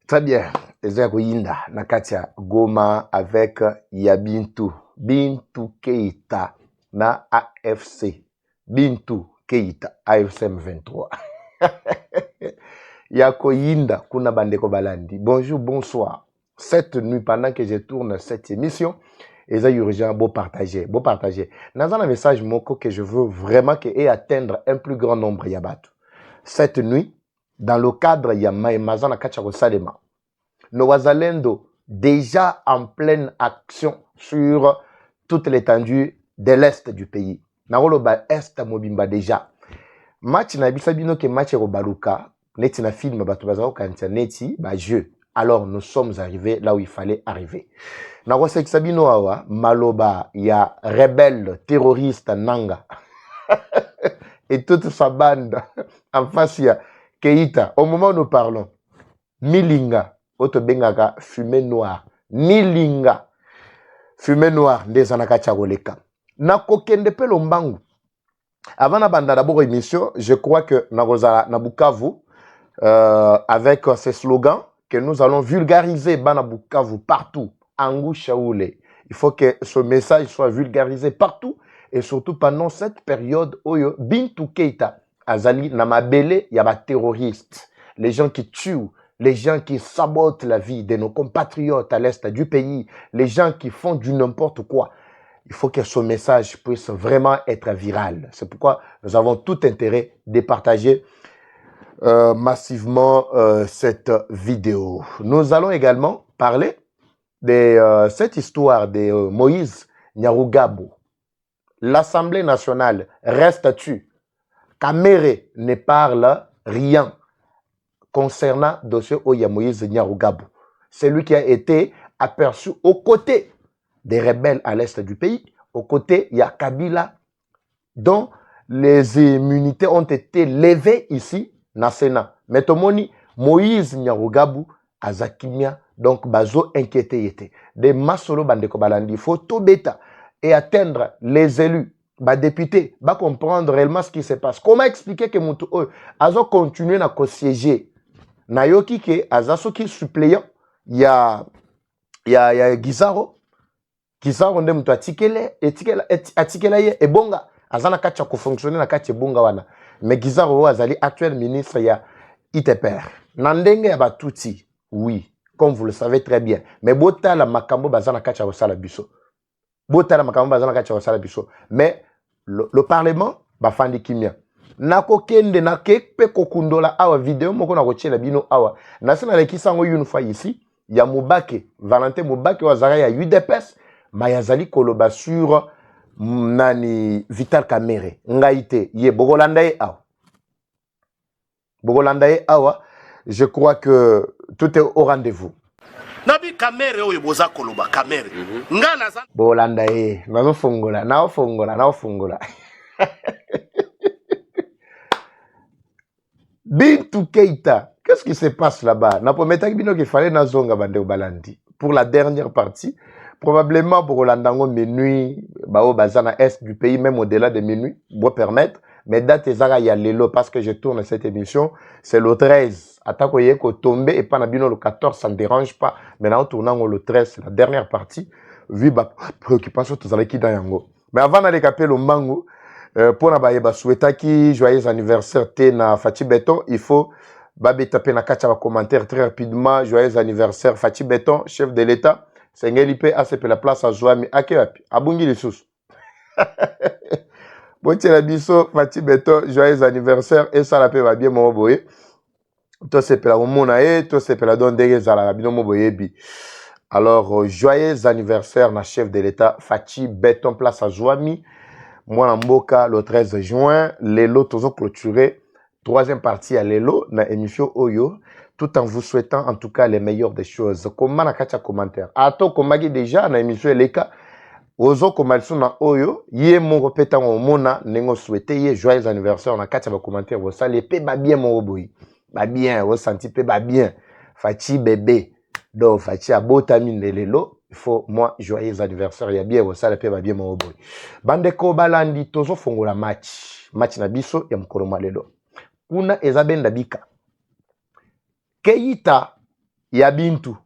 Très bien. Ezeko Yinda, Nakatia Goma avec Yabintu. Bintu Keita na AFC. Bintu Keita, AFC M23. Yako Yinda, Kuna Bandeko Balandi. Bonjour, bonsoir. Cette nuit, pendant que je tourne cette émission, Eza urgent, beau partager, beau partager. Dans un message moko que je veux vraiment que et atteindre un plus grand nombre Yabatu. Cette nuit, dans le cadre Yamae Mazana Kachako Salema, nos Wazalendo déjà en pleine action sur toute l'étendue de l'est du pays. Naroloba est mobimba déjà. Match na bisabino ke match robaluka, neti na film batubazao kantia neti ba jeu. Alors nous sommes arrivés là où il fallait arriver. Narosek sabino awa maloba ya rebelle terroriste Nanga et toute sa bande en face ya Keita. Au moment où nous parlons, Milinga Otobengaka fumée noire. Milinga fumée noire ndezanaka tchagoleka. Na kokende pe lombangu. Avant na banda d'abord émission, je crois que na Bukavu avec ces slogans que nous allons vulgariser bana Bukavu partout. Angu Shaoule. Il faut que ce message soit vulgarisé partout et surtout pendant cette période oyo Bintu Keita azali na mabele ya ba terroristes, les gens qui tuent, les gens qui sabotent la vie de nos compatriotes à l'est du pays, les gens qui font du n'importe quoi. Il faut que ce message puisse vraiment être viral. C'est pourquoi nous avons tout intérêt de partager massivement cette vidéo. Nous allons également parler de cette histoire de Moïse Nyarugabo. L'Assemblée nationale reste-tu? Kamere ne parle rien concernant le dossier Oya Moïse Nyarugabo. C'est lui qui a été aperçu aux côtés des rebelles à l'est du pays, aux côtés il y a Kabila, dont les immunités ont été levées ici, na Sénat. Mais Tomoni, Moïse Nyarugabo, Azakimia, donc bazo inquiété était. Des masolo bandeko balandi, faut tout bêta et atteindre les élus, bah députés, bah comprendre réellement ce qui se passe. Comment expliquer que Moutou Azo continuer à siéger? Nayoki ke azasoki suppléant, il y a Gizaro. Gizaro nde mtu atikela ye ebonga azana kacha ko fonctionner na kacha bonga wana. Mais Gizaro azali actuel ministre ya ITPR. Nandenge ya batuti, oui, comme vous le savez très bien. Mais bota la makambo bazana kacha osala biso. Bota la makambo bazana kacha osala biso. Mais le parlement bafandi kimia. Nako kende na kekpe kokundola awa video moko na kochela bino awa. Nasina lekisango une fois ici, ya Mubake, Valentin Mubake wazara ya UDPS, mayazali koloba sur nani Vital Kamerhe. Ngaite, ye Bogolandaye awa. Bogolandaye awa, je crois que tout est au rendez-vous. Nabi Kamerhe oyo boza koloba Kamerhe. Ngana za Bogolandaye, nazo fungola. Bintu Keita, qu'est-ce qui se passe là-bas? Napometaki bino qu'il fallait nazonga bande balandi. Pour la dernière partie, probablement pour Rolandango minuit, bao bazana est du pays, même au-delà de minuit, doit permettre. Mais date ezara ya lelo parce que je tourne cette émission, c'est le 13. Atako yeko tombe et pas nabino le 14, ça ne dérange pas. Maintenant tournant le 13, c'est la dernière partie. Vu ba préoccupation tous avec qui dans yango. Mais avant d'aller caper le mango, pour na souhaitaki joyeux anniversaire te na Fachi Beton, il faut taper na kacha commentaire très rapidement. Joyeux anniversaire Fachi Beton, chef de l'État. Sengeli pe ACP la place à Zouami akewapi abungi les sous. Botie la biso Fachi Beton, joyeux anniversaire et ça la paix va bien mon boye. To se pela mona e, to se pela don dege zala la bino mo boye bi. Alors joyeux anniversaire na chef de l'État Fachi Beton place à Zouami. Moi, Mboka, le 13 juin, Lelo, toujours clôturé. Troisième partie à Lelo, dans l'émission Oyo, tout en vous souhaitant en tout cas les meilleures des choses. Comment na kacha commentaire? Ato komagi déjà dans l'émission Eleka, ozo komalsu na Oyo, yé mon répétant au mona, nengo souhaité, yé joyeux anniversaire, na kacha ba commentaire, vous salé, pe ba bien mon oboy. Ba bien, vous senti pe ba bien. Fachi bébé. Donc, Fachi a beau tamine de Lelo. Il faut, moi, joyeux anniversaire, il y a bien, ça le va bien, mon boy. Bandeko balandi, tozo fongo la match. Match na biso, ya mkoro malelo. Kuna ezabenda bika. Keita, ya Bintu.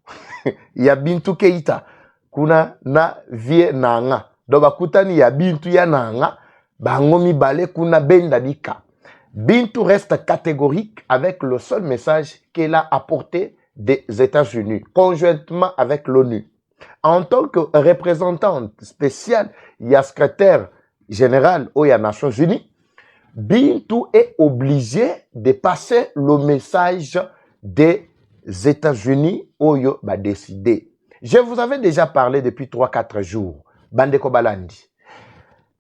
Ya Bintu Keita. Kuna na vie nanga. Donc bakutani ya Bintu ya nanga. Bango mibale kuna benda bika. Bintu reste catégorique avec le seul message qu'elle a apporté des États-Unis, conjointement avec l'ONU. En tant que représentante spéciale, il y a secrétaire général aux Nations Unies, Bintu est obligé de passer le message des États-Unis où il va décider. Je vous avais déjà parlé depuis 3-4 jours, Bandeko Balandi,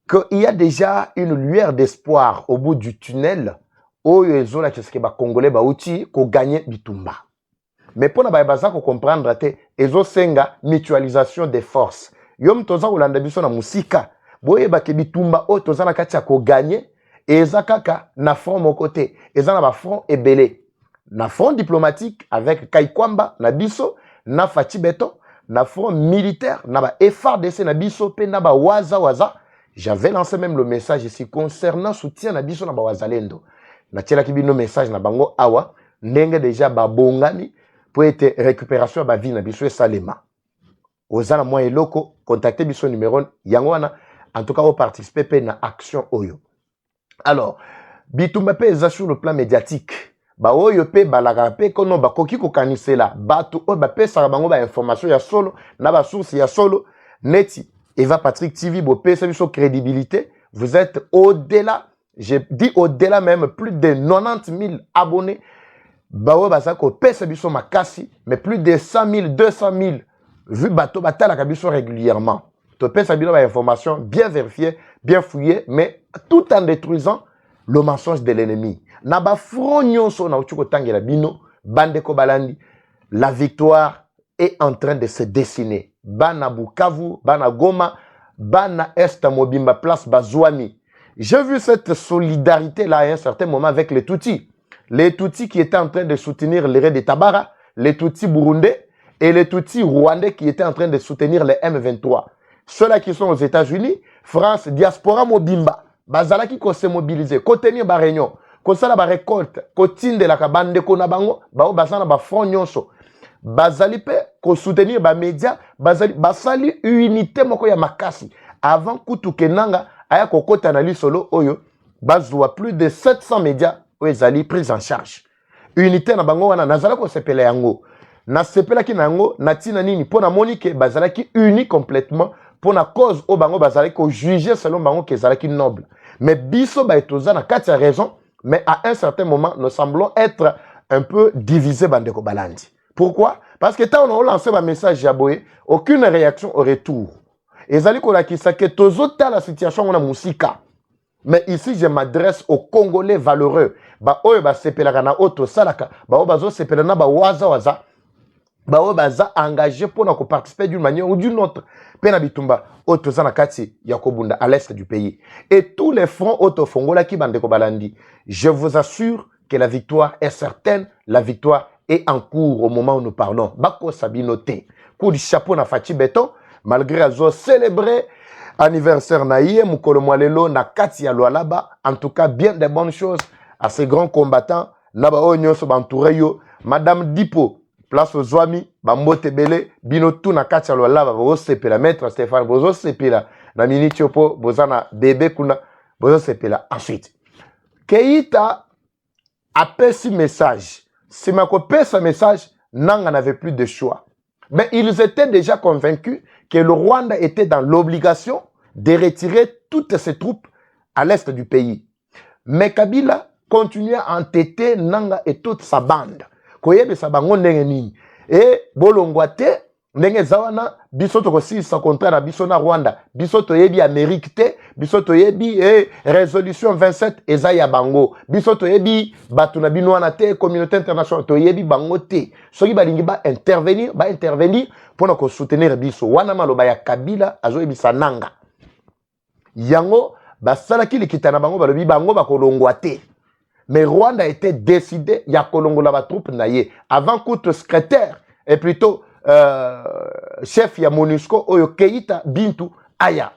qu'il y a déjà une lueur d'espoir au bout du tunnel où les Congolais ont gagné Bitumba. Mais pour ne comprendre, ils ont une mutualisation des forces. Yom toza ulanda biso na musika, boye ba ke Bitumba o toza na kati ya ko gagner, eza kaka na front mon côté, eza na ba front ebele. Na front diplomatique avec Kaikwamba na biso, na Fati Beto, na front militaire, na ba FARDC na biso pe na ba waza. J'avais lancé même le message ici concernant soutien na biso na ba wazalendo. Na tela ki bino message na bango awa, ndenge déjà ba bongani pour être récupération ba vie na biso et salema. Ozana moi eloko contacter biso numéro yango wana en tout cas au participer pe na action oyo. Alors, Bitumba pe eza sur le plan médiatique. Ba oyo pe balaka pe kono ba koki ko kanisela batu o ba pesa bango ba information ya solo na ba source ya solo neti Eva Patrick TV bo pesa biso crédibilité. Vous êtes au-delà, je dis au-delà même plus de 90 000 abonnés. Bawo basako pesa biso makasi mais plus de 100 000 200 000 vu bateau batala kabiso régulièrement. To pesa biso ba information bien vérifiée, bien fouillée mais tout en détruisant le mensonge de l'ennemi. Na ba front nyonso na uchuko tangela bino Bandeko Balandi, la victoire est en train de se dessiner. Bana Bukavu, Bana Goma, Bana Est Mobimba Place Bazouami. J'ai vu cette solidarité-là à un certain moment avec les Tutsis. Les Tutsis qui étaient en train de soutenir les Raids de Tabara, les Tutsis burundais et les Tutsis rwandais qui étaient en train de soutenir les M23. Ceux-là qui sont aux États-Unis, France, diaspora Mobimba, Bazala qui se mobiliser, tenir ba réunion, kosala ba récolte, kotinde la kabande kona bango, bao bazana ba front nyonso. Bazali pe ko soutenir ba média, basali unité moko ya makasi. Avant kutu kenanga aya kokota na solo oyo, bazwa plus de 700 médias oyo ezali prise en charge. Unité na bango wana nazala ko sepela yango. Na sepela ki nango na tina nini pona monike bazala ki uni complètement pour la cause au bango bazali ko juger selon bango ke zalaki noble. Mais biso ba etoza na kati ya raison, mais à un certain moment nous semblons être un peu divisés Bandeko Balandi. Pourquoi? Parce que quand on a lancé un message Jaboé, aucune réaction au retour. Et zali ko la kisa ke tozo ta la situation on a musika. Mais ici je m'adresse aux Congolais valeureux. Ba oyo ba sepelaka na auto salaka, ba o bazo sepela na ba waza. Ba o baza engagé pour nous participer d'une manière ou d'une autre. Pena Bitumba auto sana kati yakobunda à l'est du pays. Et tous les fronts auto fongola ki Bandeko Balandi. Je vous assure que la victoire est certaine, la victoire est en cours au moment où nous parlons. Bako Sabinote. Coup de chapeau na Fati Beton, malgré azo célébrer anniversaire naïe, Mukolo Mwalelo na kati ya Lualaba. En tout cas, bien de bonnes choses à ces grands combattants. Naba onyo so bantouré yo, Madame Dipo. Place aux Zouami, Bambote Bele, Binotou na kati ya Lualaba, bozo sepela, Maître Stéphane, bozo sepela, na mini chopo, bozana bébé kuna, bozo sepela. Ensuite, Keita a pesi message. Si ma copie ce message, Nanga n'avait plus de choix. Mais ils étaient déjà convaincus que le Rwanda était dans l'obligation de retirer toutes ses troupes à l'est du pays. Mais Kabila continuait à entêter Nanga et toute sa bande. Koyebe sa bango ndenge nini. Et bolongwate ndenge zawana biso to kosi sa contrat na biso na Rwanda. Biso to yebi Amérique te, biso to yebi résolution 27 eza ya bango. Biso to yebi batu na bino wana te communauté internationale to yebi bango te. Soki balingi ba intervenir pour ko soutenir biso. Wana maloba ya Kabila azo yebisa Nanga. Yango basalaki likita na bango balobi bango bakolongwate. Mais Rwanda était décidé, il y a Kolongola la troupe naïe. Avant que secrétaire, et plutôt chef ya MONUSCO, Oyo Keita Bintu Aya.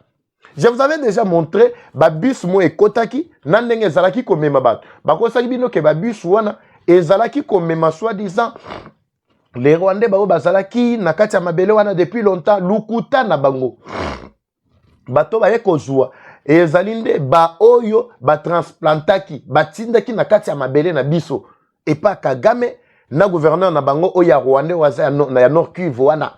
Je vous avais déjà montré, babus mo e kotaki, nandenge zalaki komema bat. Bako saki bino ke babus wana, e zalaki komema soi-disant, les Rwandais bao bazalaki na kati ya mabele wana depuis longtemps lukuta na bango bato baye kozwa ezali nde ba oyo batransplantaki batindaki na kati ya mabele na biso epa Kagame na gouverneur na bango oyo ya Rwandais waza ya Nord Kivu wana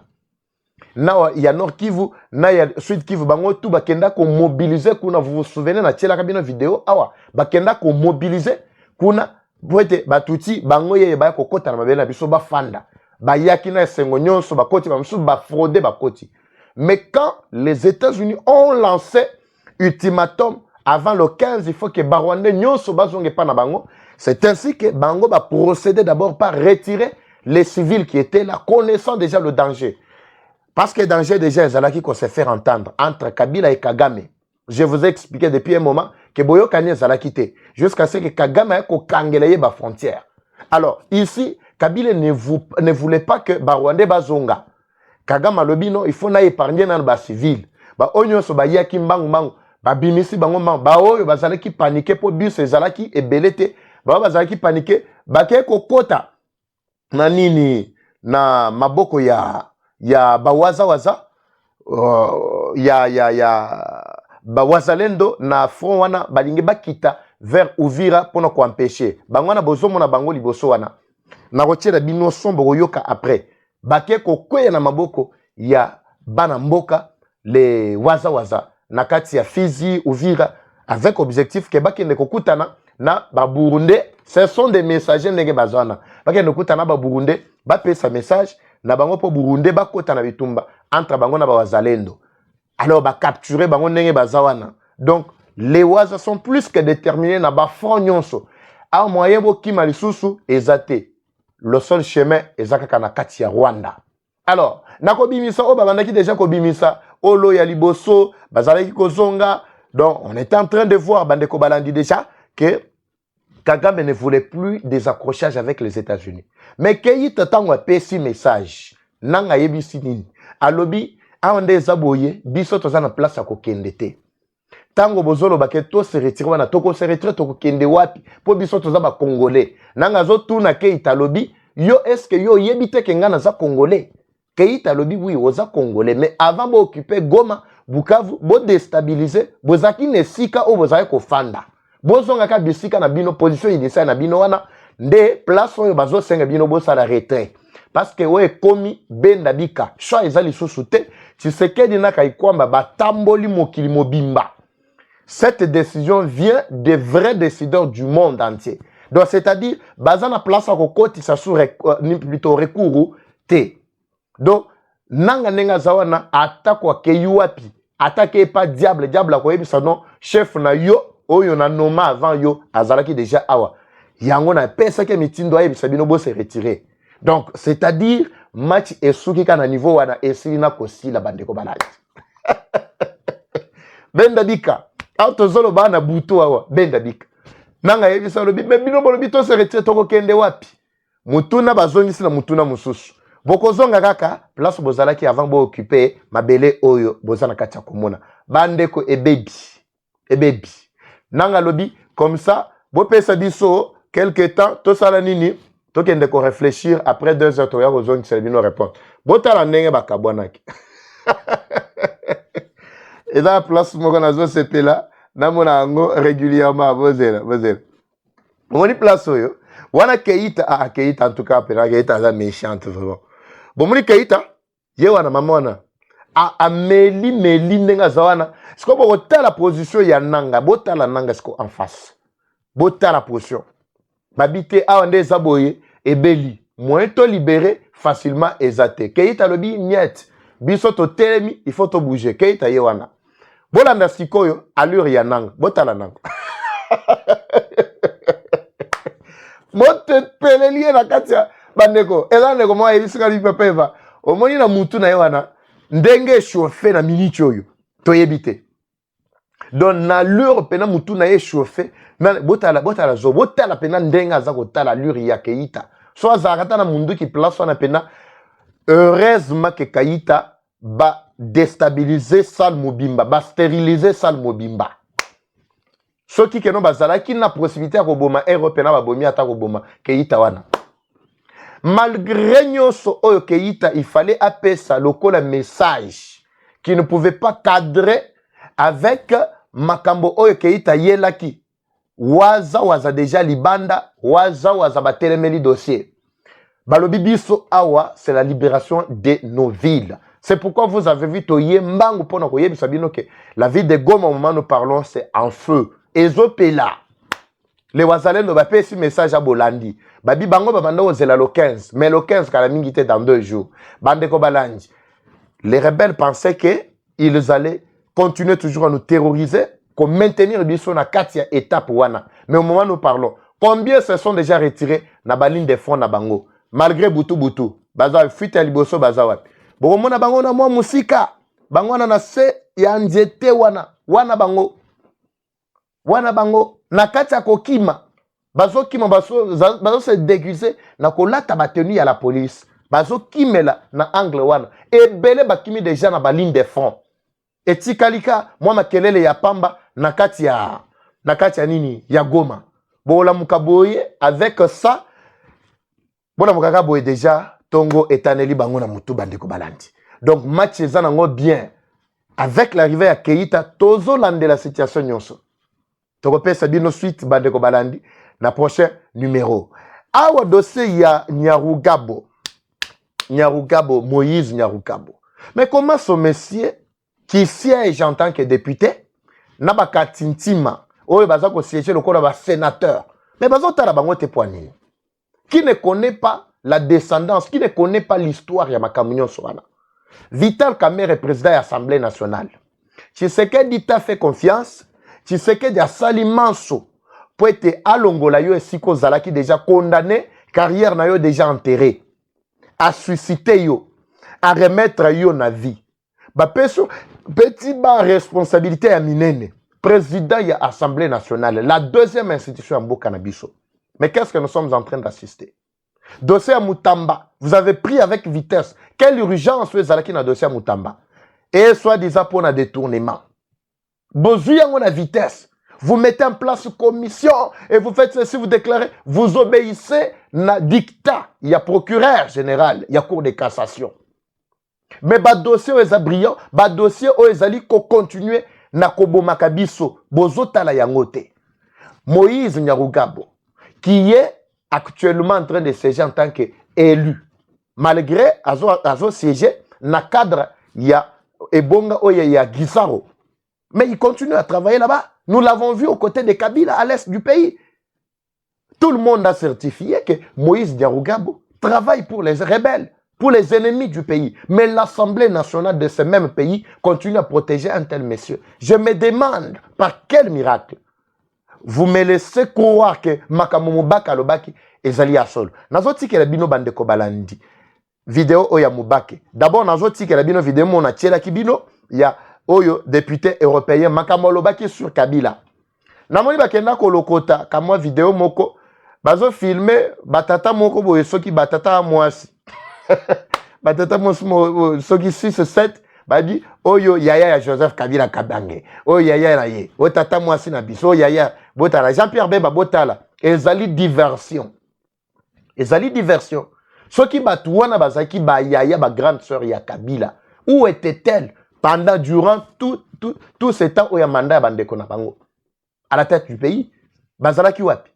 na ya Nord Kivu na ya Sud Kivu bango tout bakenda ko mobiliser kuna. Vous vous souvenez na tiela kabino vidéo awa bakenda ko mobiliser kuna boete batuti bango ye ba ko kota na mabele na biso ba fanda ba yaki na sengo nyonso bakoti ba msu ba frauder bakoti. Mais quand les États-Unis ont lancé ultimatum avant le 15, il faut que Barwandais nyonso bazonge pa na bango. C'est ainsi que bango va procéder d'abord par retirer les civils qui étaient là, connaissant déjà le danger. Parce que le danger déjà ezalaki qu'on se faire entendre entre Kabila et Kagame. Je vous ai expliqué depuis un moment que Boyo Kanye ezalaki te jusqu'à ce que Kagame ait kangelaye ba frontière. Alors ici Kabila ne voulait pas que Barwandais bazonga. Kagame alobino il faut na épargner na ba civil. Ba onyo so ba yaki mbangu ba bimisi bango mbangu ba oyo bazalaki paniquer po bus ezalaki ebelete ba bazalaki paniquer ba ke kokota na nini na maboko ya bawaza bawazalendo na front wana balingi bakita vers Uvira pour ko empêcher bango na bozomo na bango liboso wana na rotiera bino sombo koyoka après bake kokwea na maboko ya bana mboka les waza na kati ya Fizi Uvira avec objectif que bakende kokutana na ba Burundais. Ce sont des messagers ndenge bazana bakende kokutana ba Burundais ba pesa message na bango po Burundais bakota na bitumba entre bango na ba wazalendo. Alors ba capturer bango ndenge bazawana. Donc les waza sont plus que déterminés na ba front nyonso a moyen bo kima lisusu ezate. Le seul chemin ezaka na kati ya Rwanda. Alors nako bimisa o babandaki déjà ko bimisa olo ya liboso bazalaki kozonga. Donc on était en train de voir bandeko balandi déjà que Kagame ne voulait plus des accrochages avec les États-Unis. Mais Keïta tango pesi message nanga yebisi nini alobi aonde zaboye biso tozana place ya kokende te. Tango bozolo bake to se retire wana toko se retire toko kende wapi po biso toza ba congolais nanga zo tuna Keïta lobi yo est-ce que yo yebite ke ngana za congolais. Keïta lobi oui oza congolais mais avant bo occuper Goma Bukavu bo déstabiliser bozaki nesika o bozaki ko fanda bozonga ka bisika na bino position initiale na bino wana nde place oyo bazo senga bino bo sala retrait parce que oye komi benda bika choix ezali susu te Tshisekedi na kaikwamba batamboli mokili mobimba. Cette décision vient des vrais décideurs du monde entier. Donc c'est-à-dire bazana place à kokoti sa sous plutôt recours te. Donc nanga nenga zawana atakwa ke yuapi atake pas diable ko yebisa non chef na yo oyo na noma avant yo azalaki déjà awa yango na pesa ke mitindo ayebisa bino bo se retirer. Donc c'est-à-dire match esuki kana niveau wana esili na kosila bandeko balaki benda bika auto zolo bana buto awa benda bika nanga yebisa lobi me bino bolo bito se retirer toko kende wapi mutuna bazongisi na mutuna mususu bokozonga kaka place bozalaki avant bo occuper mabele oyo bozana kati ya komona bandeko ebebi nanga lobi comme ça bo pesa biso quelque temps to sala nini to kende ko réfléchir après 2 heures to ya kozongi sala bino répondre botala ndenge bakabwanaki et dans place moko nazo sepela na mona ngo régulièrement bozela moni place oyo wana Keïta Keïta en tout cas pena Keïta za méchante vraiment bon moni Keïta ye wana mama wana a meli ndenga zawana siko botala position ya nanga botala nanga siko en face botala position babité aonde zaboye ebeli moins to libérer facilement ezate Keïta lobi niet biso to telemi il faut to bouger Keïta ye wana bolanda sikoyo allure ya nanga botala nanga mote pelelie na katia bandeko ezandeko mwa ebisika lipepeva omoni na mutu na ye wana ndenge chauffe na minute oyo toyebite donc na lure pena mutu na ye chauffe na botala zo botala pena ndenge aza kotala lure ya Keïta so azakata na mundu ki place wana pena heureusement que Keïta ba déstabiliser sal mobimba ba stériliser sal mobimba soki keno bazalaki na possibilité ya koboma européen na babomi ata koboma Keïta wana Malgré nyonso oyo Keïta, il fallait appeler ça lokola message qui ne pouvait pas cadrer avec makambo oyo Keïta yelaki. Waza déjà libanda, waza batelemeli dossier. Balobi biso awa, c'est la libération de nos villes. C'est pourquoi vous avez vu Toye Mbangu pona koye sabino que la ville de Goma au moment nous parlons c'est en feu. Ezopela. Les Wazalendo ba pesi message à Bolandi. Babi bango babanda ozela le 15, mais le 15 kala mingi était dans 2 jours. Bande ko balandi. Les rebelles pensaient que ils allaient continuer toujours à nous terroriser, qu'on maintenir biso na katia étape wana. Mais au moment où nous parlons, combien se sont déjà retirés na baline de front na bango malgré butu baza fuite ya liboso baza wapi. Bokomona bango na mwa musika, bango na se ya nzete wana bango na kati ya kokima bazo se déguiser na kolata batenu ya la police bazo kimela na angle wana ebele bakimi déjà na baline de front etikalika mwa makelele ya pamba na kati ya nini ya Goma bola mukaboye avec ça bona mukaka boye déjà tongo etaneli bango na mutu bandeko balandi. Donc match ezanango bien avec l'arrivée ya Keïta tozo lande la situation nyonso. Tokopesa bino suite bandeko balandi na prochain numéro. Awa dossier ya Nyarugabo Moïse Nyarugabo. Mais comment ce monsieur qui siège en tant que député na bakatintima oyo bazako siéger lokola ba sénateur mais bazotala bango te poani qui ne connaît pas la descendance, qui ne connaît pas l'histoire ya makamunyo soana. Vital Kamerhe président de l'Assemblée nationale. Tshisekedi t'a fait confiance. Tshisekedi a sali manso pour être à Longola yo esiko zalaki déjà condamné, carrière na yo déjà enterré, à susciter yo, à remettre yo na vie. Ba peso petit ba responsabilité ya minene. Président de l'Assemblée nationale, la deuxième institution en Bokanabiso. Mais qu'est-ce que nous sommes en train d'assister? Dossier à Moutamba, vous avez pris avec vitesse. Quelle urgence vous avez dans le dossier à Moutamba? Et soi-disant pour un détournement. Besoin de vitesse. Vous mettez en place une commission et vous faites ceci, vous déclarez, vous obéissez na dictat. Il y a procureur général, il y a cour de cassation. Mais le dossier est brillant, le dossier est continuer na kobo makabiso, bozotala yangote. Moïse Nyarugabo, qui est actuellement en train de siéger en tant qu'élu. Malgré azo siéger, na cadre, il y a Ebonga, il y a Gisaro. Mais il continue à travailler là-bas. Nous l'avons vu aux côtés de Kabila, à l'est du pays. Tout le monde a certifié que Moïse Nyarugabo travaille pour les rebelles, pour les ennemis du pays. Mais l'Assemblée nationale de ce même pays continue à protéger un tel monsieur. Je me demande, par quel miracle vous me laissez croire que Makamomo Baka Lobaki ezali ya solo. Nazoti ke la bino bandeko balandi. Vidéo oya Mubake. D'abord nazoti ke la bino vidéo mona tiela kibino ya oyo député européen Makamomo Lobaki sur Kabila. Namoni bakenda ko lokota kamwa vidéo moko bazo filmer batata moko boye soki batata mwasi. Batata mwasi soki 6 7 badi oyo yaya ya Joseph Kabila Kabange. Oyo yaya na ye. O tata mwasi na biso yaya botala Jean-Pierre Bemba botala ezali diversion. Ezali diversion. Soki batuwana bazaki ba yaya ba grande sœur ya Kabila. Où était-elle durant tout ce temps où ya mandat bandeko na bango à la tête du pays? Bazalaki wapi?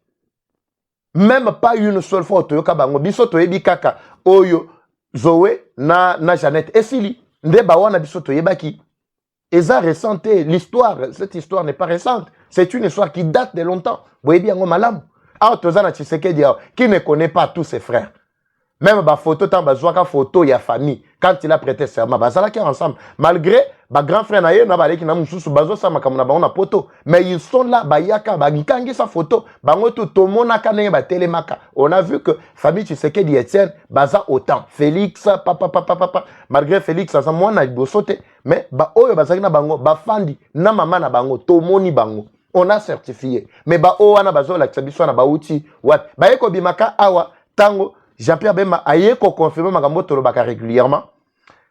Même pas une seule fois toyoka bango biso toyebi kaka oyo Zoé na Jeannette esili nde bawana biso toyebaki. Eza récente, l'histoire, cette histoire n'est pas récente. C'est une histoire qui date de longtemps. Boyebi yango malamu. Alors tozana Tshisekedi qui ne connaît pas tous ses frères. Même ba photo tant bazwaka photo ya famille quand il a prêté serment bazalaki ensemble malgré ba grand frère na ye na baleki na mususu bazo sama kamuna bango na poto mais ils sont là bayaka bagikangi sa photo bango to mona kanenge ba telemaka. On a vu que famille Tshisekedi Etienne baza autant Félix papa malgré Félix ça mwana libosote mais ba oyo bazaki na bango ba fandi na mama na bango to moni bango on a certifié mais ba o wana bazo la biso na bauti wat ba yeko bimaka awa tango Jean-Pierre Bemba a confirmé makambo tolobaka régulièrement.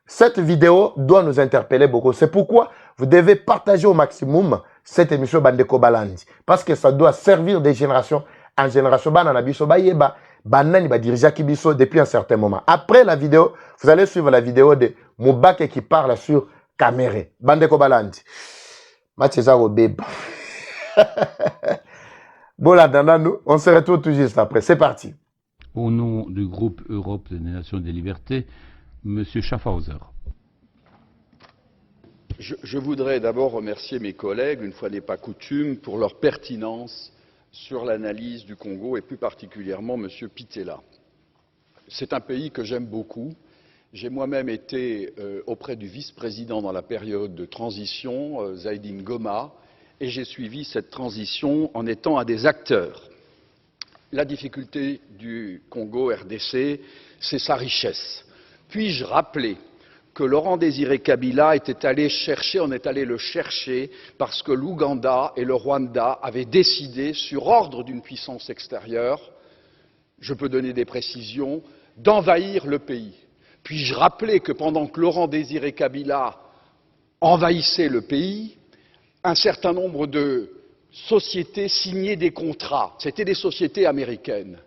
Cette vidéo doit nous interpeller beaucoup. C'est pourquoi vous devez partager au maximum cette émission Bandeko Balandi. Parce que ça doit servir de génération en génération. Bana na biso ba yeba Banani va diriger Kibiso depuis un certain moment. Après la vidéo, vous allez suivre la vidéo de Moubake qui parle sur Kamere. Bandeko Balandi. Mathieza Obeb. Bon, là, nous, on se retrouve tout juste après. C'est parti. Au nom du groupe Europe des Nations des Libertés, M. Schaffhauser. Je voudrais d'abord remercier mes collègues, une fois n'est pas coutume, pour leur pertinence sur l'analyse du Congo et plus particulièrement M. Pitella. C'est un pays que j'aime beaucoup. J'ai moi-même été auprès du vice-président dans la période de transition, Zaidine Goma, et j'ai suivi cette transition en étant un des acteurs. La difficulté du Congo RDC, c'est sa richesse. Puis-je rappeler que Laurent Désiré Kabila était allé chercher, on est allé le chercher parce que l'Ouganda et le Rwanda avaient décidé, sur ordre d'une puissance extérieure, je peux donner des précisions, d'envahir le pays. Puis-je rappeler que pendant que Laurent Désiré Kabila envahissait le pays, un certain nombre de sociétés signaient des contrats. C'était des sociétés américaines.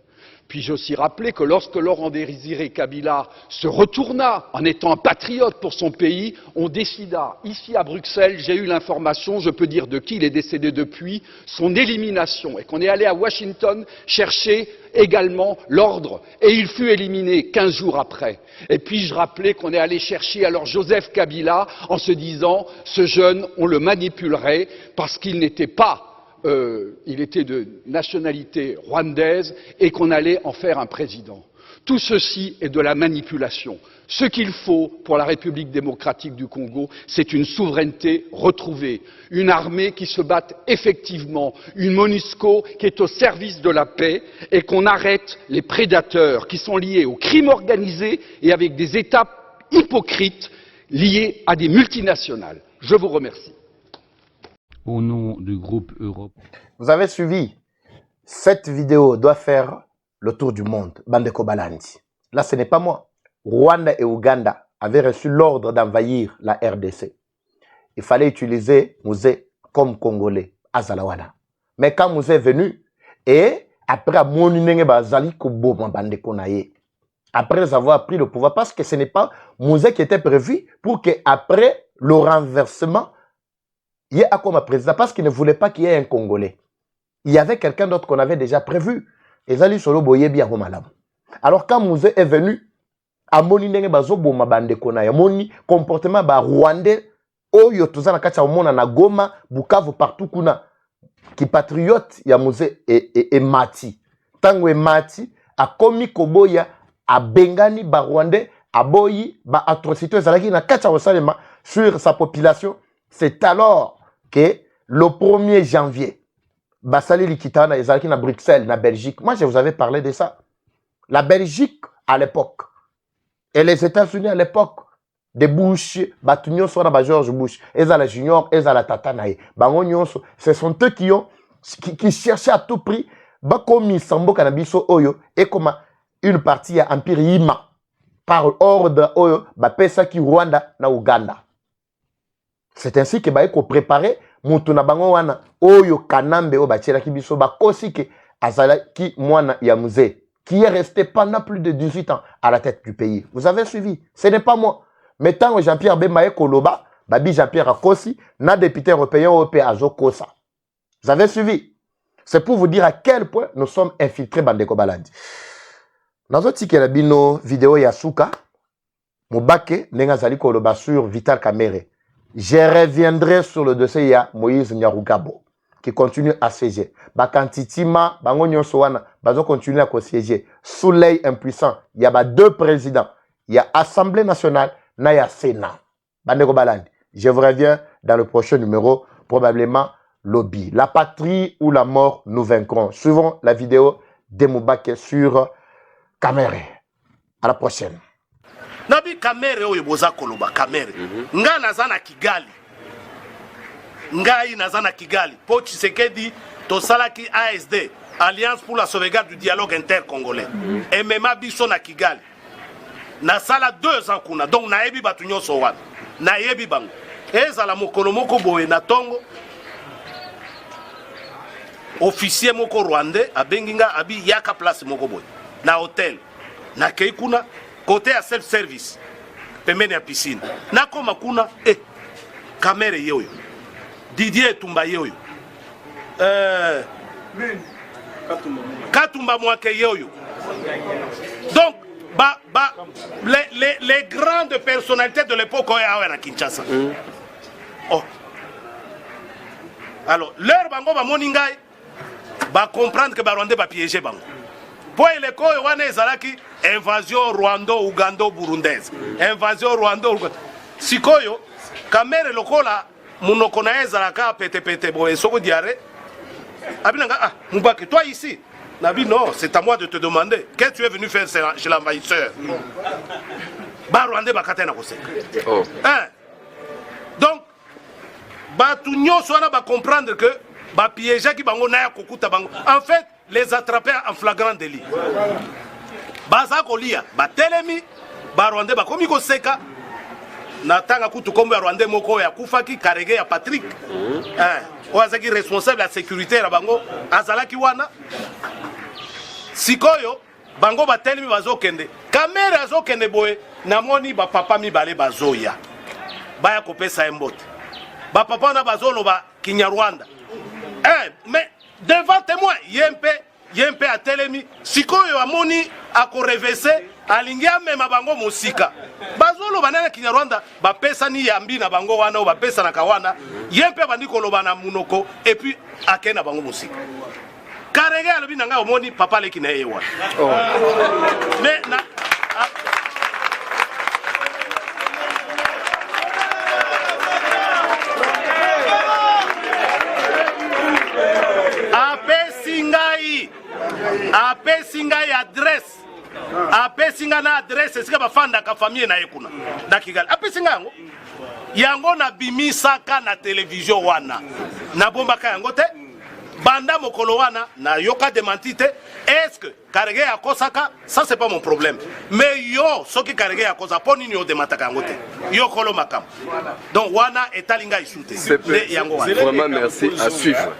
Puis-je aussi rappeler que lorsque Laurent Désiré Kabila se retourna en étant un patriote pour son pays, on décida, ici à Bruxelles, j'ai eu l'information, je peux dire de qui il est décédé depuis, son élimination, et qu'on est allé à Washington chercher également l'ordre, et il fut éliminé 15 jours après. Et puis-je rappeler qu'on est allé chercher alors Joseph Kabila en se disant, ce jeune, on le manipulerait parce qu'il n'était pas il était de nationalité rwandaise et qu'on allait en faire un président. Tout ceci est de la manipulation. Ce qu'il faut pour la République démocratique du Congo, c'est une souveraineté retrouvée, une armée qui se batte effectivement, une MONUSCO qui est au service de la paix et qu'on arrête les prédateurs qui sont liés au crime organisé et avec des États hypocrites liés à des multinationales. Je vous remercie. Au nom du groupe Europe. Vous avez suivi. Cette vidéo doit faire le tour du monde. Bandeko Balandi. Là, ce n'est pas moi. Rwanda et Ouganda avaient reçu l'ordre d'envahir la RDC. Il fallait utiliser Mouzé comme Congolais, à Zalawana. Mais quand Mouzé est venu, et après après avoir pris le pouvoir, parce que ce n'est pas Mouzé qui était prévu pour qu'après le renversement, il y a comme président parce qu'il ne voulait pas qu'il y ait un Congolais. Il y avait quelqu'un d'autre qu'on avait déjà prévu. Alors quand Mouzé est venu, amoni ndenge bazoboma bandeko na yamoni comportement ba rwandais oyo tozana kati ya omona na Goma, Bukavu partout kuna ki patriote ya Mouzé et mati. Tango e mati akomi koboya abengani ba rwandais aboyi ba atrocité zalaki na kati ya osalema sur sa population. C'est alors que le 1er janvier, Basali Likitana et na Bruxelles, na Belgique. Moi, je vous avais parlé de ça. La Belgique, à l'époque, et les États-Unis, à l'époque, de Bush, Batunyo Sora, George Bush, Ezala Junior, Ezala Tatanae, Bangonyoso, ce sont eux qui cherchaient à tout prix, Bakomi Sambo Kanabiso Oyo, et comme une partie à Empire Yima, par ordre Oyo, Bapesa ki Rwanda, na Ouganda. C'est ainsi que baeko préparé mutuna bango wana oyo kanambe o bachela kibiso bakosi ke azala ki mwana ya Mouzé qui est resté pendant plus de 18 ans à la tête du pays. Vous avez suivi? Ce n'est pas moi. Mais tant que Jean-Pierre Bemaye Koloba, babi Jean-Pierre Akosi, na député européen OP Azo Kosa. Vous avez suivi? C'est pour vous dire à quel point nous sommes infiltrés Bandeko Balandi. Dans un ticket bino vidéo Yasuka, Moubake nenga zali Koloba sur Vital Kamerhe. Je reviendrai sur le dossier ya Moïse Nyarugabo qui continue à siéger. Bakantitima, Bango Nyonsowana, Bazo continue à siéger. Sous l'œil impuissant, il y a 2 présidents. Il y a Assemblée nationale, il y a Sénat. Bandeko Balandi. Je vous reviens dans le prochain numéro, probablement Lobby. La patrie ou la mort, nous vaincrons. Suivons la vidéo de Moubake sur Kamerhe. À la prochaine. Nabi Kamere oyo boza koloba Kamere. Nga nazana Kigali. Ngai nazana Kigali. Po Tshisekedi tosalaki ASD, Alliance pour la sauvegarde du dialogue intercongolais. Et même biso na Kigali. Nasala 2 ans kuna. Donc naebi batu nyonso wana. Naebi bango. Ezala mokolo moko boye na tongo. Officier moko rwandais abenginga abi yaka place moko boye. na hotel nakei kuna côté ya self service pembeni ya piscine nakoma kuna kamere ye oyo Didier Etumba ye oyo Katumba Mwake ye oyo. Donc les grandes personnalités de l'époque à Kinshasa. Oh. Alors, leur bango va moningai va comprendre que Barwandais va piéger bango. Pour les ko wana ezalaki invasion Rwando-Ugando-Burundaise. Invasion Rwando-Ugando. Sikoyo kamere lokola munoko na ezalaka pete boye soko diare. Abinanga Mubake toi ici. Nabi non, c'est à moi de te demander qu'est-ce que tu es venu faire chez l'envahisseur. Barwandais va katena koseka. Oh. Donc batu nyonso wana ba comprendre que ba piéger ki bango na ya kokuta bango. En fait, les attraper en flagrant délit. Baza kolia, ba telemi, ba Rwandais ba komi koseka. Natanga kutu kombo ya Rwandais moko ya kufaki Karege ya Patrick. Oazaki responsable la sécurité ya bango azalaki wana. Sikoyo bango ba telemi bazokende. Kamera azokende boye namoni ba papa mibale bazoya. Baya kopesa embote. Ba papa na bazolo ba Kinyarwanda. Mais devant témoin, yempe a telemi, sikoyo amoni akorevese, alingia mema bango musika. Bazolo banana Kinyarwanda, ba pesa ni yambi na bango wana, ba pesa na kawana, yempe bandiko loba na munoko, et puis akena bango musika. Karege alobi nanga omoni papa leki na yewa. Mais na apesi ngai adresse apesi ngai na adresse esika bafanda ka famille na yekuna na Kigali apesi ngai yango na bimisaka na télévision wana na bombaka yango te banda mokolo wana na yoka démenti te. Est-ce que Karege akosaka ça c'est pas mon problème, mais yo soki Karege akosa poni ni o demataka yango te yo kolo makam donc wana etalinga isute yango wana. Vraiment merci à suivre.